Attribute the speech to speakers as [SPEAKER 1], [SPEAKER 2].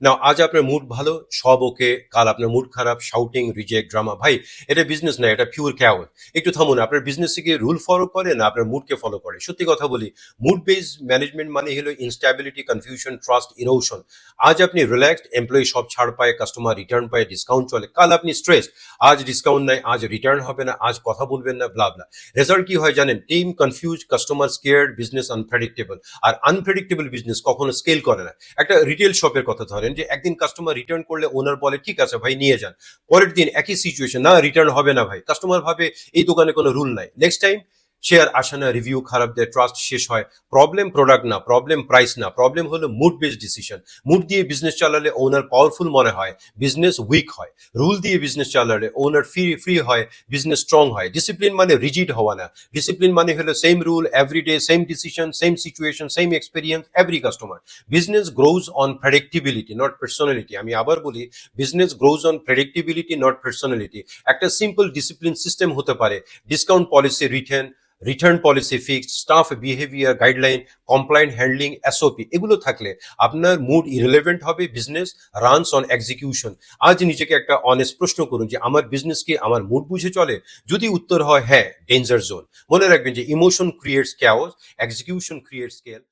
[SPEAKER 1] না, আজ আপনার মুড ভালো, সব ওকে, কাল আপনার মুড খারাপ, শাউটিং, রিজেক্ট, ড্রামা। ভাই, এটা বিজনেস না, এটা পিওর ক্যাওস। একটু থামুন, আপনার বিজনেসে কি রুল ফলো করে না আপনার মুডকে ফলো করে? সত্যি কথা বলি, মুড বেসড ম্যানেজমেন্ট মানে হলো ইনস্ট্যাবিলিটি, কনফিউশন, ট্রাস্ট ইরোশন। আজ আপনি রিল্যাক্সড, এমপ্লয়ি সব ছাড় পায়, কাস্টমার রিটার্ন পায়, ডিসকাউন্ট চলে। কাল আপনি স্ট্রেস, আজ ডিসকাউন্ট নাই, আজ রিটার্ন হবে না, আজ কথা বলবেন না, ব্লা ব্লা। রেজাল্ট কি হয় জানেন? Team confuse, customer scared, business unpredictable. আর আনপ্রেডিক্টেবল বিজনেস কখনো স্কেল করে না। একটা রিটেল শপের কথা ধরেন, যে একদিন কাস্টমার রিটার্ন করলে ওনার বলে ঠিক আছে ভাই নিয়ে যান, পরের দিন একই সিচুয়েশন, না রিটার্ন হবে না ভাই, কাস্টমার ভাবে এই দোকানে কোনো রুল নাই, নেক্সট টাইম সে আর আসে না, রিভিউ খারাপ দেয়, ট্রাস্ট শেষ হয়। প্রবলেম প্রোডাক্ট না, প্রবলেম প্রাইস না, প্রবলেম হলো মুড বেসড ডিসিশন। মুড দিয়ে বিজনেস চালালে ওনার পাওয়ারফুল মনে হয়, বিজনেস উইক হয়। রুল দিয়ে বিজনেস চালালে ওনার ফ্রি ফ্রি হয়, বিজনেস স্ট্রং হয়। ডিসিপ্লিন মানে রিজিড হওয়া না, ডিসিপ্লিন মানে হলো same rule every day, same decision, same situation, same experience, every customer. Business grows on প্রেডিক্টিবিলিটি, not personality. আমি আবার বলি, business grows on প্রেডিক্টিবিলিটি, not personality. একটা সিম্পল ডিসিপ্লিন সিস্টেম হতে পারে, discount policy written, return policy fixed, staff behaviour guideline, compliant handling, SOP, এগুলো থাকলে আপনার mood irrelevant হবে, বিজনেস রানস অন এক্সিকিউশন। আজ নিজেকে একটা অনেস্ট প্রশ্ন করুন, যে আমার বিজনেস কি আমার মুড বুঝে চলে? যদি উত্তর হয় হ্যাঁ, ডেঞ্জার জোন। মনে রাখবেন যে emotion creates chaos, execution creates scale.